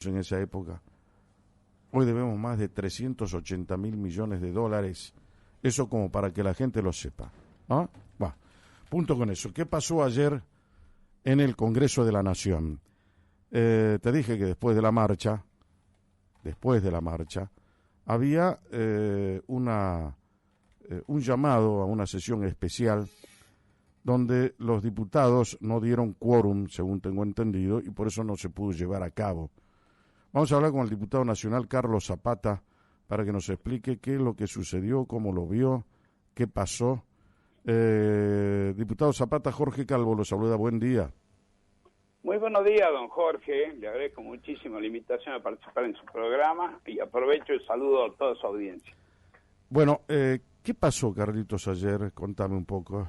en esa época. Hoy debemos más de 380.000 millones de dólares. Eso como para que la gente lo sepa. ¿Ah? Va. Punto con eso. ¿Qué pasó ayer en el Congreso de la Nación? Te dije que después de la marcha, había un llamado a una sesión especial donde los diputados no dieron quórum, según tengo entendido, y por eso no se pudo llevar a cabo. Vamos a hablar con el diputado nacional Carlos Zapata para que nos explique qué es lo que sucedió, cómo lo vio, qué pasó. Diputado Zapata, Jorge Calvo lo saluda, buen día. Muy buenos días, don Jorge. Le agradezco muchísimo la invitación a participar en su programa y aprovecho y saludo a toda su audiencia. Bueno, ¿qué pasó, Carlitos, ayer? Contame un poco.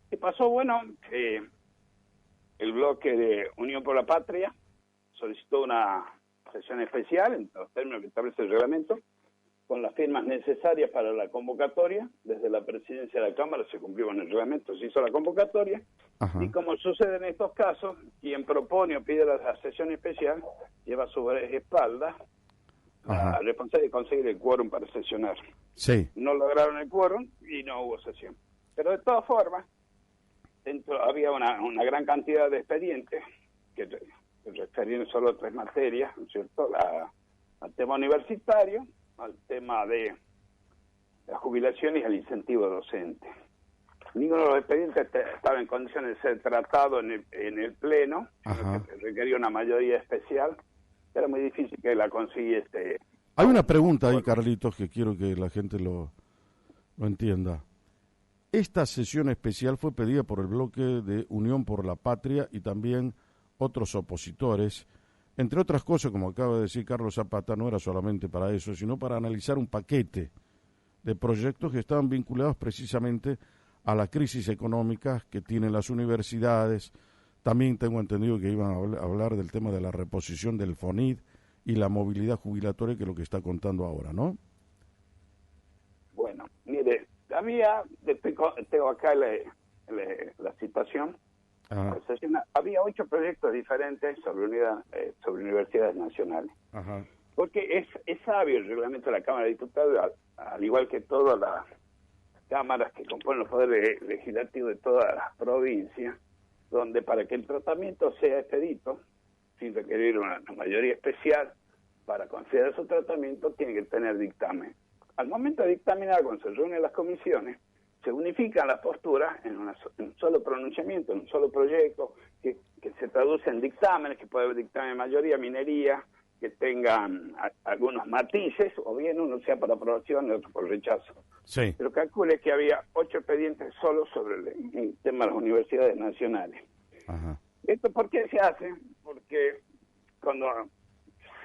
¿Qué pasó? Bueno, el bloque de Unión por la Patria solicitó una sesión especial en los términos que establece el reglamento, con las firmas necesarias para la convocatoria. Desde la presidencia de la Cámara se cumplió con el reglamento, se hizo la convocatoria. Ajá. Y como sucede en estos casos, quien propone o pide la sesión especial lleva sobre espaldas la responsabilidad de conseguir el quórum para sesionar. Sí. No lograron el quórum y no hubo sesión. Pero de todas formas, dentro había una gran cantidad de expedientes que referían solo a 3 materias, ¿no es cierto? Al tema universitario, al tema de la jubilación y al incentivo docente. Ninguno de los expedientes estaba en condiciones de ser tratado en el Pleno, sino que requería una mayoría especial. Era muy difícil que la consiguiese. Hay una pregunta ahí, Carlitos, que quiero que la gente lo entienda. Esta sesión especial fue pedida por el bloque de Unión por la Patria y también otros opositores. Entre otras cosas, como acaba de decir Carlos Zapata, no era solamente para eso, sino para analizar un paquete de proyectos que estaban vinculados precisamente a la crisis económica que tienen las universidades. También tengo entendido que iban a hablar del tema de la reposición del FONID y la movilidad jubilatoria, que es lo que está contando ahora, ¿no? Bueno, mire, tengo acá la citación. Había 8 proyectos diferentes sobre universidades nacionales. Ajá. Porque es sabio el reglamento de la Cámara de Diputados, al igual que todas las cámaras que componen los poderes legislativos de todas las provincias, donde para que el tratamiento sea expedito, sin requerir una mayoría especial, para considerar su tratamiento tiene que tener dictamen. Al momento de dictaminar, cuando se reúnen las comisiones, se unifican las posturas en un solo pronunciamiento, en un solo proyecto, que se traduce en dictámenes, que puede haber dictamen de mayoría, minoría, que tengan algunos matices, o bien uno sea por aprobación y otro por rechazo. Sí. Pero calcule que había 8 expedientes solo sobre el tema de las universidades nacionales. Ajá. ¿Esto por qué se hace? Porque cuando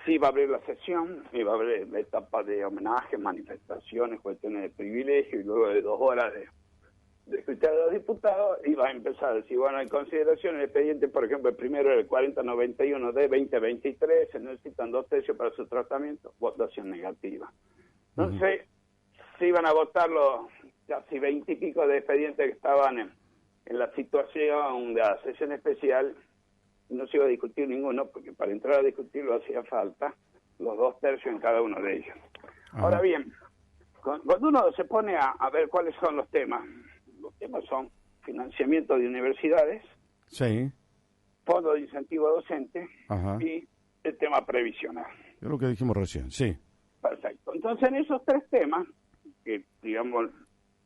sí va a abrir la sesión, iba a haber la etapa de homenaje, manifestaciones, cuestiones de privilegio, y luego de 2 horas de escuchar a los diputados, iba a empezar a decir, bueno, en consideración el expediente, por ejemplo, el primero era el 4091 de 2023, se necesitan 2/3 para su tratamiento, votación negativa. Entonces, se iban a votar los casi 20 y pico de expedientes que estaban en la situación de la sesión especial. No se iba a discutir ninguno, porque para entrar a discutirlo hacía falta los 2/3 en cada uno de ellos. Ajá. Ahora bien, cuando uno se pone a ver cuáles son los temas son financiamiento de universidades, sí, fondo de incentivo docente, ajá, y el tema previsional. Es lo que dijimos recién, sí. Perfecto. Entonces, en esos 3 temas, que digamos,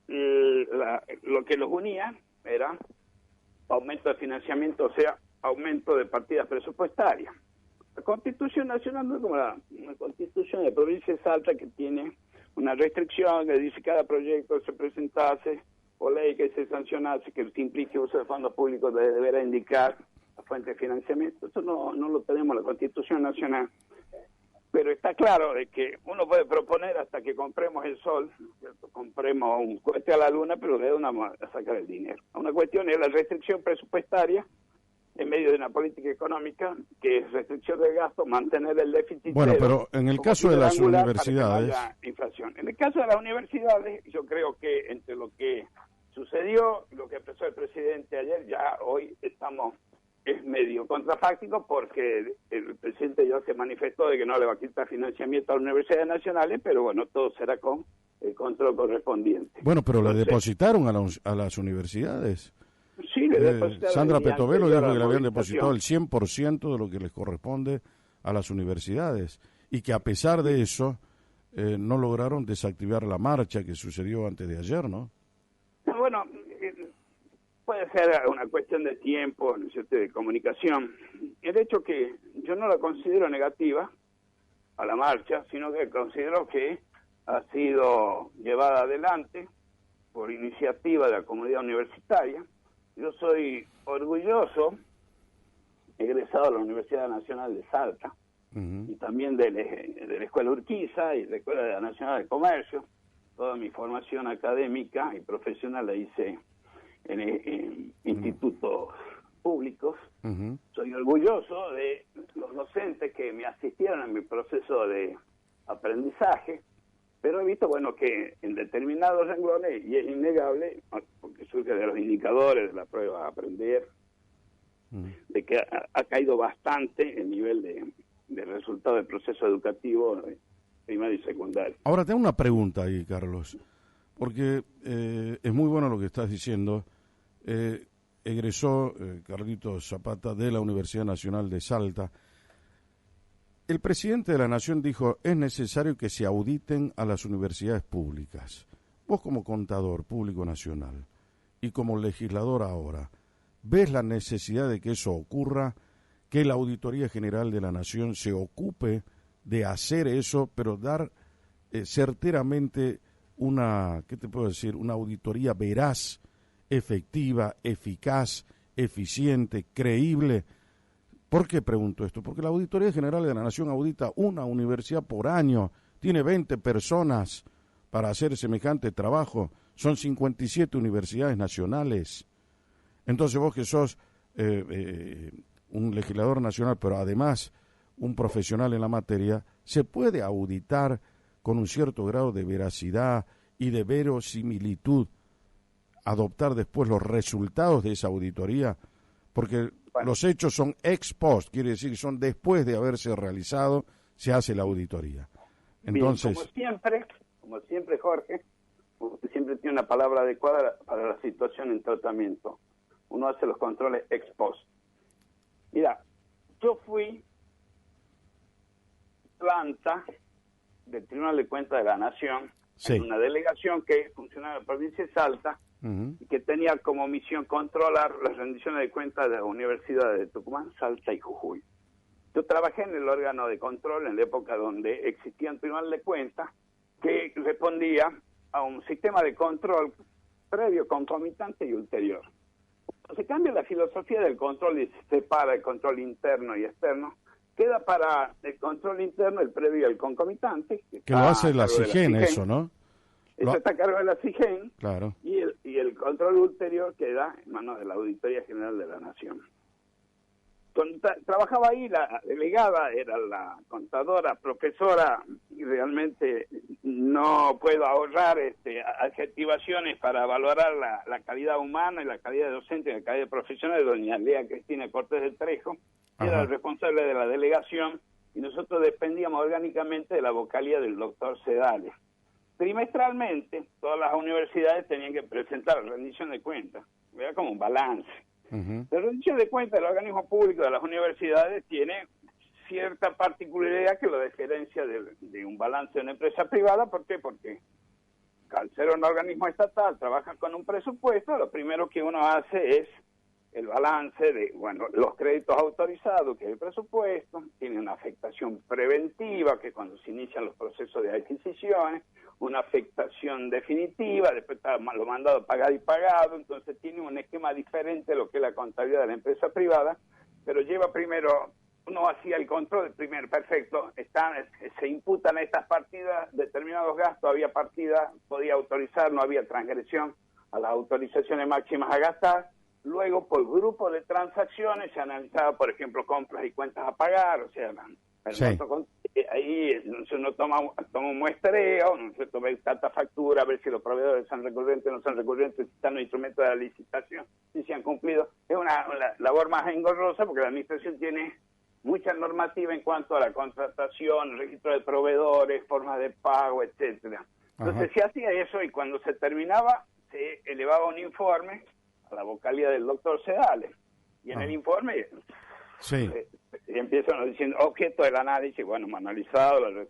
lo que los unía era aumento de financiamiento, o sea, aumento de partidas presupuestarias. La Constitución Nacional no es como una Constitución de provincia de Salta, que tiene una restricción que dice que cada proyecto se presentase o ley que se sancionase, que implique uso de fondos públicos, deberá indicar la fuente de financiamiento. Eso no lo tenemos en la Constitución Nacional. Pero está claro de que uno puede proponer hasta que compremos el sol, ¿cierto? Compremos un cohete a la luna, pero de dónde vamos a sacar el dinero. Una cuestión es la restricción presupuestaria en medio de una política económica, que es restricción del gasto, mantener el déficit. Bueno, pero en el caso de las universidades... inflación. En el caso de las universidades, yo creo que entre lo que sucedió, lo que expresó el presidente ayer, ya hoy estamos es medio contrafáctico porque el presidente ya se manifestó de que no le va a quitar financiamiento a las universidades nacionales, pero bueno, todo será con el control correspondiente. Bueno, pero le depositaron a las universidades. Sí, le depositaron. Sandra Petovelo dijo que le habían depositado el 100% de lo que les corresponde a las universidades y que a pesar de eso no lograron desactivar la marcha que sucedió antes de ayer, ¿no? Bueno, puede ser una cuestión de tiempo, ¿no es cierto?, de comunicación. El hecho que yo no la considero negativa a la marcha, sino que considero que ha sido llevada adelante por iniciativa de la comunidad universitaria. Yo soy orgulloso, egresado de la Universidad Nacional de Salta, y también de la Escuela Urquiza y de la Escuela Nacional de Comercio. Toda mi formación académica y profesional la hice en institutos públicos. Soy orgulloso de los docentes que me asistieron en mi proceso de aprendizaje, pero he visto, bueno, que en determinados renglones, y es innegable, porque surge de los indicadores de la prueba a aprender, de que ha caído bastante el nivel de resultado del proceso educativo primario y secundario. Ahora tengo una pregunta ahí, Carlos, porque es muy bueno lo que estás diciendo. Egresó Carlitos Zapata de la Universidad Nacional de Salta. El presidente de la Nación dijo, es necesario que se auditen a las universidades públicas. Vos como contador público nacional y como legislador ahora, ¿ves la necesidad de que eso ocurra, que la Auditoría General de la Nación se ocupe de hacer eso, pero dar certeramente una, ¿qué te puedo decir?, una auditoría veraz, efectiva, eficaz, eficiente, creíble? ¿Por qué pregunto esto? Porque la Auditoría General de la Nación audita una universidad por año, tiene 20 personas para hacer semejante trabajo, son 57 universidades nacionales. Entonces vos que sos un legislador nacional, pero además un profesional en la materia, ¿se puede auditar con un cierto grado de veracidad y de verosimilitud, adoptar después los resultados de esa auditoría? Porque los hechos son ex post, quiere decir que son después de haberse realizado, se hace la auditoría. Entonces, bien, como siempre, Jorge, usted siempre tiene una palabra adecuada para la situación en tratamiento. Uno hace los controles ex post. Mira, yo fui planta del Tribunal de Cuentas de la Nación, en una delegación que funcionaba en la provincia de Salta, y que tenía como misión controlar las rendiciones de cuentas de las universidades de Tucumán, Salta y Jujuy. Yo trabajé en el órgano de control en la época donde existía un tribunal de cuentas que respondía a un sistema de control previo, concomitante y ulterior. Se cambia la filosofía del control y se separa el control interno y externo. Queda para el control interno el previo y el concomitante. Que lo hace la CIGEN, eso, ¿no? Eso está a cargo de la CIGEN. Claro. Y el control ulterior queda en manos de la Auditoría General de la Nación. Trabajaba ahí, la delegada era la contadora, profesora, y realmente no puedo ahorrar adjetivaciones para valorar la calidad humana y la calidad docente y la calidad profesional de doña Lea Cristina Cortés del Trejo, que era el responsable de la delegación, y nosotros dependíamos orgánicamente de la vocalía del doctor Sedales. Trimestralmente, todas las universidades tenían que presentar la rendición de cuentas, era como un balance. La rendición de cuentas del organismo público de las universidades tiene cierta particularidad que lo diferencia de un balance de una empresa privada. ¿Por qué? Porque al ser un organismo estatal, trabaja con un presupuesto, lo primero que uno hace es el balance de, los créditos autorizados, que es el presupuesto, tiene una afectación preventiva, que es cuando se inician los procesos de adquisiciones, una afectación definitiva, después está lo mandado pagado y pagado, entonces tiene un esquema diferente de lo que es la contabilidad de la empresa privada, pero lleva primero, uno hacía el control, primero, perfecto, se imputan a estas partidas determinados gastos, había partidas, podía autorizar, no había transgresión a las autorizaciones máximas a gastar. Luego, por grupo de transacciones, se analizaba, por ejemplo, compras y cuentas a pagar, o sea, ahí uno toma un muestreo, se toma tanta factura, a ver si los proveedores son recurrentes o no son recurrentes, si están los instrumentos de la licitación, si se han cumplido. Es una labor más engorrosa porque la administración tiene mucha normativa en cuanto a la contratación, registro de proveedores, formas de pago, etcétera. Entonces se hacía eso y cuando se terminaba se elevaba un informe a la vocalía del doctor Sedales. Y en el informe empiezan diciendo objeto del análisis, bueno, hemos analizado la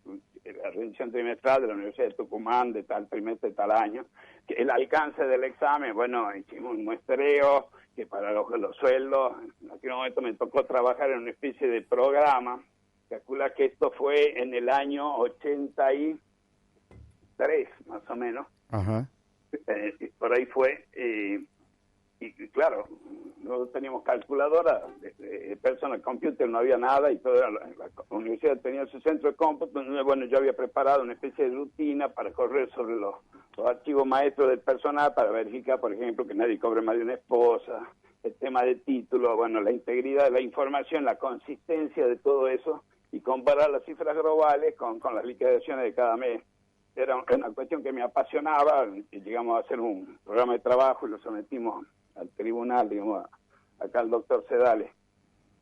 rendición trimestral de la Universidad de Tucumán de tal trimestre, tal año, que el alcance del examen, bueno, hicimos un muestreo que para los sueldos, en aquel momento me tocó trabajar en una especie de programa, calcula que esto fue en el año 83, más o menos, por ahí fue, y claro, no teníamos calculadora, de personal computer no había nada y toda la universidad tenía su centro de cómputo. Bueno, yo había preparado una especie de rutina para correr sobre los archivos maestros del personal para verificar, por ejemplo, que nadie cobre más de una esposa, el tema de título, bueno, la integridad de la información, la consistencia de todo eso y comparar las cifras globales con las liquidaciones de cada mes. Era una cuestión que me apasionaba y llegamos a hacer un programa de trabajo y lo sometimos al tribunal, digamos, acá al doctor Sedales.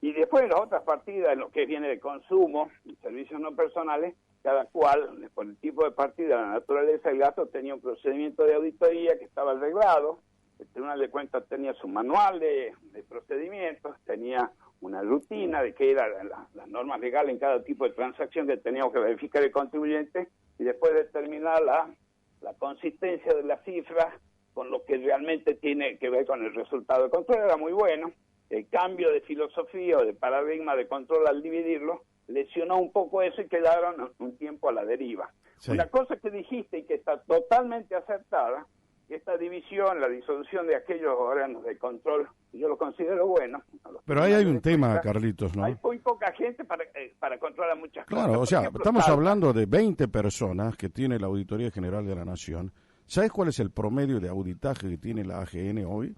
Y después las otras partidas, en lo que viene de consumo, servicios no personales, cada cual, por el tipo de partida, la naturaleza del gasto, tenía un procedimiento de auditoría que estaba arreglado. El Tribunal de Cuentas tenía su manual de procedimientos, tenía una rutina de qué eran las normas legales en cada tipo de transacción que teníamos que verificar el contribuyente y después determinar la consistencia de las cifras con lo que realmente tiene que ver con el resultado. El control era muy bueno, el cambio de filosofía o de paradigma de control al dividirlo lesionó un poco eso y quedaron un tiempo a la deriva. Sí. Una cosa que dijiste y que está totalmente acertada, esta división, la disolución de aquellos órganos de control, yo lo considero bueno. Pero ahí hay un tema, Carlitos, ¿no? Hay muy poca gente para controlar muchas cosas. Claro, o sea, estamos hablando de 20 personas que tiene la Auditoría General de la Nación. ¿Sabes cuál es el promedio de auditaje que tiene la AGN hoy?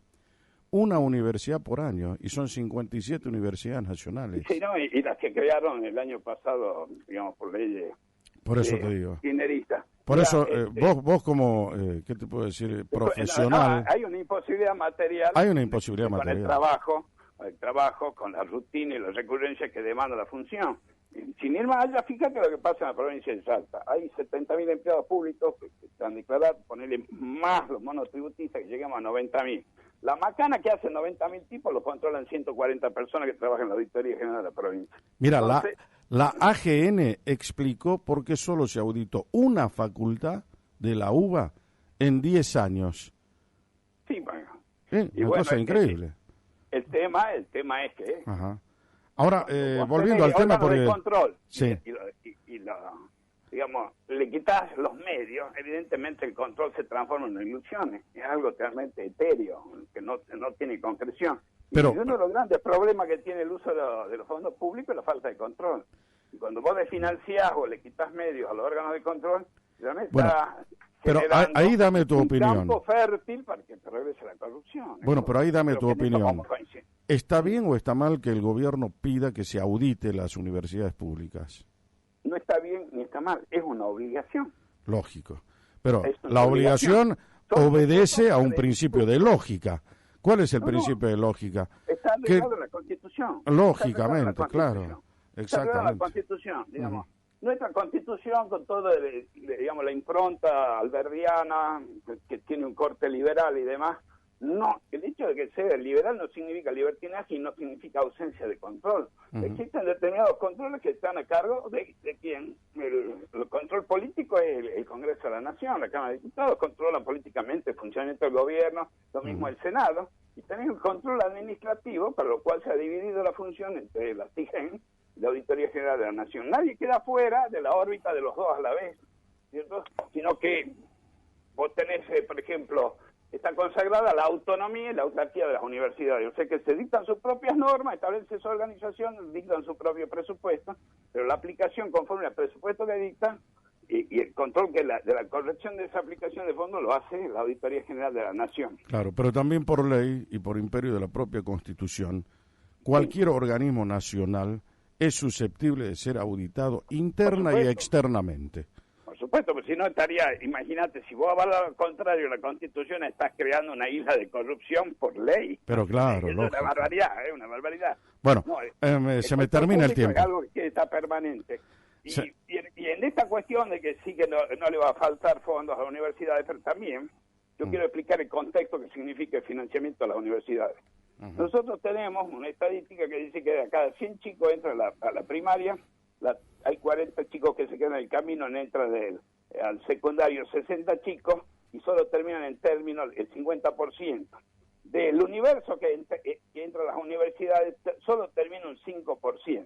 Una universidad por año, y son 57 universidades nacionales. Sí, no, y las que crearon el año pasado, digamos, por ley por eso te digo. Dinerista. Por eso, vos como, ¿qué te puedo decir? Profesional. No, hay una imposibilidad material. Hay una imposibilidad material. Con el trabajo, con la rutina y la recurrencia que demanda la función. Sin ir más allá, fíjate lo que pasa en la provincia de Salta. Hay 70.000 empleados públicos que están declarados, ponerle más los monotributistas que lleguemos a 90.000. La macana que hacen 90.000 tipos lo controlan 140 personas que trabajan en la Auditoría General de la provincia. Mira, entonces, la AGN explicó por qué solo se auditó una facultad de la UBA en 10 años. Sí, bueno. Una cosa increíble. El tema es que... Ajá. Ahora, volviendo al tema por el control, sí. digamos, le quitas los medios, evidentemente el control se transforma en ilusiones, es algo realmente etéreo, que no tiene concreción. Pero, y uno de los grandes problemas que tiene el uso de los fondos públicos es la falta de control. Y cuando vos desfinanciás o le quitas medios a los órganos de control, realmente pero ahí dame tu opinión. Un campo fértil para que te regrese la corrupción. Bueno, pero ahí dame tu opinión. ¿Está bien o está mal que el gobierno pida que se audite las universidades públicas? No está bien ni está mal, es una obligación. Lógico. Pero la obligación obedece a un principio de lógica. ¿Cuál es el principio de lógica? Está regulado en la Constitución. Lógicamente, claro. Exactamente. La Constitución, digamos. Nuestra Constitución, con todo, digamos, la impronta alberdiana, que tiene un corte liberal y demás, no, el hecho de que sea liberal no significa libertinaje y no significa ausencia de control. Existen determinados controles que están a cargo de quién. El control político es el Congreso de la Nación, la Cámara de Diputados controla políticamente el funcionamiento del gobierno, lo mismo el Senado, y tenés el control administrativo, para lo cual se ha dividido la función entre la CIGEN y la Auditoría General de la Nación. Nadie queda fuera de la órbita de los dos a la vez, ¿cierto? Sino que vos tenés, por ejemplo, está consagrada la autonomía y la autarquía de las universidades. O sea que se dictan sus propias normas, establecen su organización, dictan su propio presupuesto, pero la aplicación conforme al presupuesto que dictan y el control de la corrección de esa aplicación de fondos lo hace la Auditoría General de la Nación. Claro, pero también por ley y por imperio de la propia Constitución, cualquier organismo nacional es susceptible de ser auditado interna y externamente. Por supuesto, pero si no estaría, imagínate, si vos avalas lo contrario, la Constitución estás creando una isla de corrupción por ley. Pero claro, es una barbaridad, es una barbaridad. Bueno, no, se me termina el tiempo. Es algo que está permanente. Y en esta cuestión de que sí que no le va a faltar fondos a las universidades, pero también yo quiero explicar el contexto que significa el financiamiento a las universidades. Nosotros tenemos una estadística que dice que de cada 100 chicos entran a la primaria, hay 40 chicos que se quedan en el camino, entran al secundario 60 chicos y solo terminan en término el 50%. Del universo que entra a las universidades, solo termina un 5%.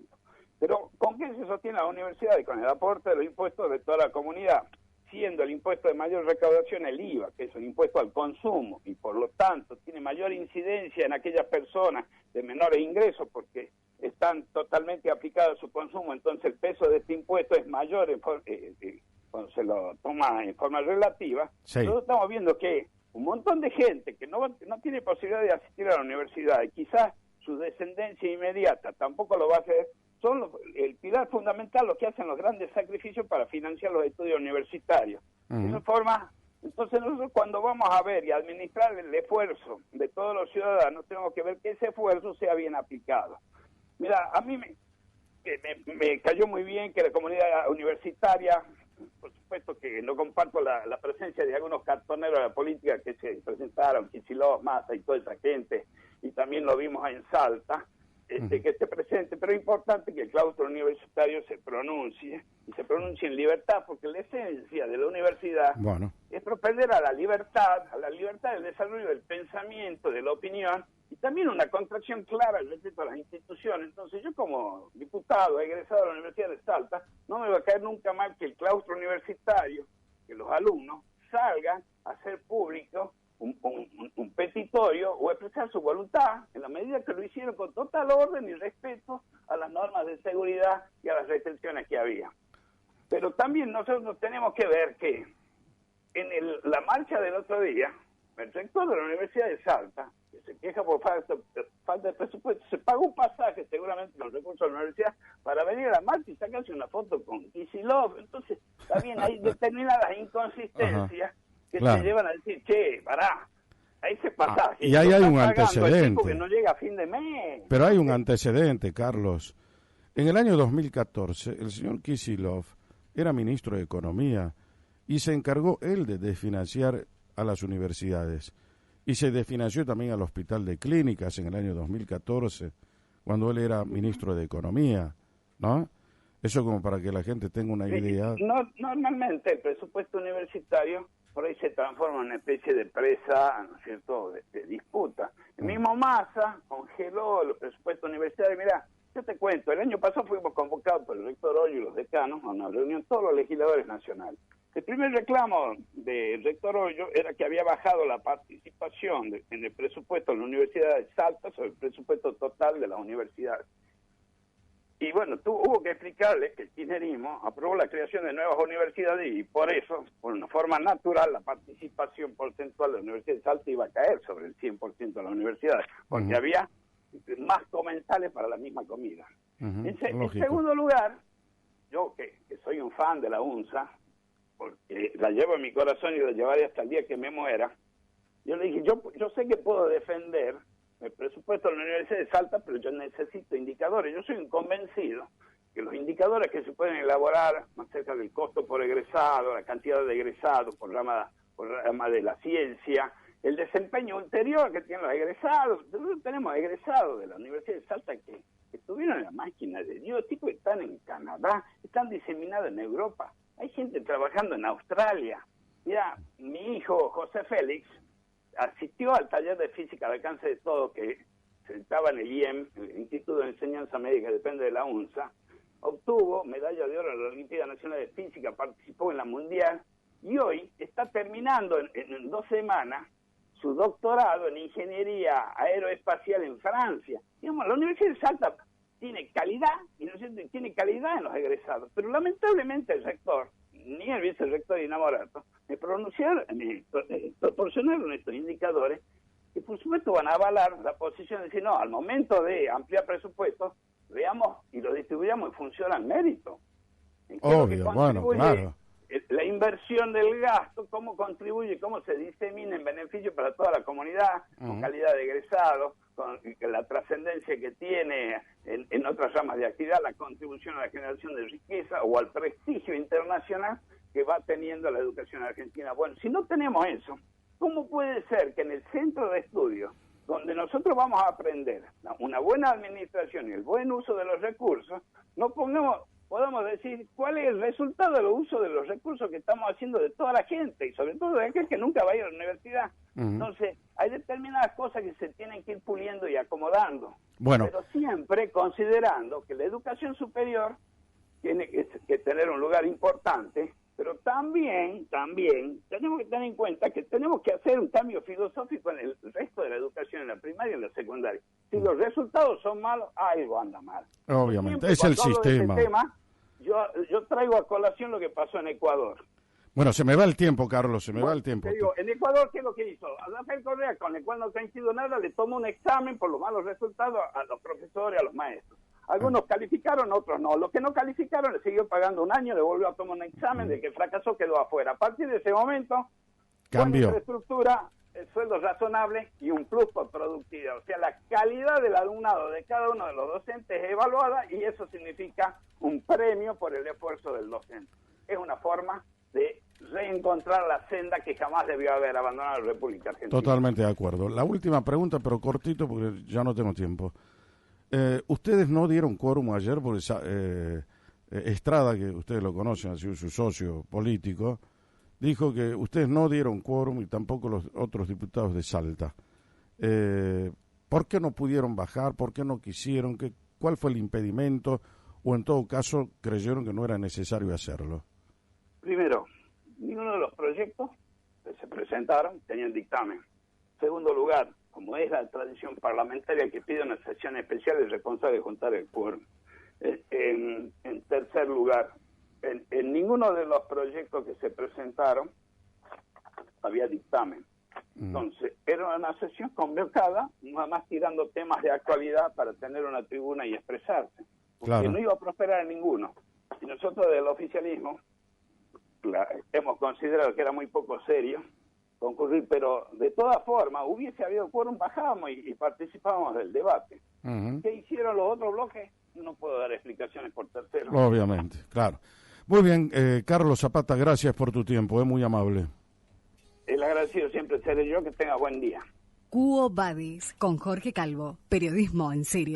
Pero ¿con qué se sostiene las universidades? Con el aporte de los impuestos de toda la comunidad, siendo el impuesto de mayor recaudación el IVA, que es un impuesto al consumo, y por lo tanto tiene mayor incidencia en aquellas personas de menores ingresos, porque están totalmente aplicados a su consumo, entonces el peso de este impuesto es mayor cuando se lo toma en forma relativa. Sí. Nosotros estamos viendo que un montón de gente que no tiene posibilidad de asistir a la universidad, y quizás su descendencia inmediata tampoco lo va a hacer, son el pilar fundamental, lo que hacen los grandes sacrificios para financiar los estudios universitarios. De esa forma, entonces nosotros cuando vamos a ver y administrar el esfuerzo de todos los ciudadanos, tenemos que ver que ese esfuerzo sea bien aplicado. Mira, a mí me cayó muy bien que la comunidad universitaria, por supuesto que no comparto la presencia de algunos cartoneros de la política que se presentaron, Kicillof, Massa y toda esa gente, y también lo vimos en Salta, que esté presente, pero es importante que el claustro universitario se pronuncie, y se pronuncie en libertad, porque la esencia de la universidad es propender a la libertad del desarrollo del pensamiento, de la opinión, y también una contracción clara respecto a las instituciones. Entonces yo como diputado egresado de la Universidad de Salta, no me va a caer nunca mal que el claustro universitario, que los alumnos salgan a hacer público un petitorio o expresar su voluntad en la medida que lo hicieron con total orden y respeto a las normas de seguridad y a las restricciones que había. Pero también nosotros tenemos que ver que en la marcha del otro día, el rector de la Universidad de Salta, que se queja por falta de presupuesto, se pagó un pasaje seguramente con recursos de la universidad para venir a la marcha y sacarse una foto con Kicillof. Entonces también hay determinadas inconsistencias que te llevan a decir, che, pará, a ese pasaje. Y ahí hay un antecedente. Que no llega a fin de mes. Pero hay un antecedente, Carlos. En el año 2014, el señor Kicillof era ministro de Economía y se encargó él de desfinanciar a las universidades. Y se desfinanció también al Hospital de Clínicas en el año 2014, cuando él era ministro de Economía, ¿no? Eso como para que la gente tenga una idea. Normalmente el presupuesto universitario por ahí se transforma en una especie de presa, ¿no es cierto?, de disputa. El mismo Massa congeló los presupuestos universitarios. Mirá, yo te cuento, el año pasado fuimos convocados por el rector Hoyo y los decanos a una reunión, todos los legisladores nacionales. El primer reclamo del rector Hoyo era que había bajado la participación en el presupuesto de la Universidad de Salta sobre el presupuesto total de las universidades. Y bueno, hubo que explicarle que el kirchnerismo aprobó la creación de nuevas universidades y por eso, por una forma natural, la participación porcentual de la Universidad de Salta iba a caer sobre el 100% de las universidades, porque había más comensales para la misma comida. En segundo lugar, yo que soy un fan de la UNSA, porque la llevo en mi corazón y la llevaré hasta el día que me muera, yo le dije, yo sé que puedo defender el presupuesto de la Universidad de Salta, pero yo necesito indicadores. Yo soy un convencido que los indicadores que se pueden elaborar acerca del costo por egresado, la cantidad de egresados por rama de la ciencia, el desempeño ulterior que tienen los egresados. Nosotros tenemos egresados de la Universidad de Salta que estuvieron en la máquina de Dios, tipos que están en Canadá, están diseminados en Europa. Hay gente trabajando en Australia. Mira, mi hijo José Félix asistió al taller de física al alcance de todo que se estaba en el IEM, el Instituto de Enseñanza Médica, que depende de la UNSA, obtuvo medalla de oro en la Olimpiada Nacional de Física, participó en la Mundial y hoy está terminando en 2 semanas su doctorado en Ingeniería Aeroespacial en Francia. Digamos, la Universidad de Salta tiene calidad, y no tiene calidad en los egresados, pero lamentablemente el rector, ni el vicerrector Inamorato, me proporcionaron estos indicadores que por supuesto van a avalar la posición de decir, no, al momento de ampliar presupuestos, veamos y lo distribuyamos en función al mérito. Obvio, bueno, claro. La inversión del gasto, cómo contribuye, cómo se disemina en beneficio para toda la comunidad, con calidad de egresados, con la trascendencia que tiene en otras ramas de actividad, la contribución a la generación de riqueza o al prestigio internacional que va teniendo la educación argentina. Bueno, si no tenemos eso, ¿cómo puede ser que en el centro de estudios, donde nosotros vamos a aprender una buena administración y el buen uso de los recursos, no podamos decir cuál es el resultado del uso de los recursos que estamos haciendo de toda la gente, y sobre todo de aquel que nunca va a ir a la universidad? Entonces, hay determinadas cosas que se tienen que ir puliendo y acomodando, pero siempre considerando que la educación superior tiene que tener un lugar importante, pero también tenemos que tener en cuenta que tenemos que hacer un cambio filosófico en el resto de la educación, en la primaria y en la secundaria. Si los resultados son malos, algo anda mal. Obviamente, es el sistema. Yo traigo a colación lo que pasó en Ecuador. Bueno, se me va el tiempo, Carlos, se me va el tiempo. Te digo, en Ecuador, ¿qué es lo que hizo? A Rafael Correa, con el cual no coincido nada, le tomó un examen por los malos resultados a los profesores, a los maestros. Algunos calificaron, otros no. Los que no calificaron le siguió pagando un año, le volvió a tomar un examen, de que fracasó quedó afuera. A partir de ese momento, cambió. Buena infraestructura, el sueldo razonable y un plus por productividad. O sea, la calidad del alumnado de cada uno de los docentes es evaluada y eso significa un premio por el esfuerzo del docente. Es una forma de reencontrar la senda que jamás debió haber abandonado la República Argentina. Totalmente de acuerdo. La última pregunta, pero cortito porque ya no tengo tiempo. Ustedes no dieron quórum ayer porque Estrada, que ustedes lo conocen, ha sido su socio político, dijo que ustedes no dieron quórum y tampoco los otros diputados de Salta. ¿Por qué no pudieron bajar? ¿Por qué no quisieron? ¿Cuál fue el impedimento? ¿O en todo caso creyeron que no era necesario hacerlo? Primero, ninguno de los proyectos que se presentaron tenían dictamen. Segundo lugar, como es la tradición parlamentaria que pide una sesión especial, el responsable de juntar el quórum. En tercer lugar, en ninguno de los proyectos que se presentaron había dictamen. Entonces, era una sesión convocada, nada más tirando temas de actualidad para tener una tribuna y expresarse. Porque no iba a prosperar en ninguno. Y nosotros del oficialismo hemos considerado que era muy poco serio concurrir, pero de todas formas, hubiese habido quórum, bajábamos y participábamos del debate. ¿Qué hicieron los otros bloques? No puedo dar explicaciones por terceros. Obviamente, claro. Muy bien, Carlos Zapata, gracias por tu tiempo, es muy amable. El agradecido siempre seré yo, que tenga buen día. Quo Vadis, con Jorge Calvo, periodismo en serio.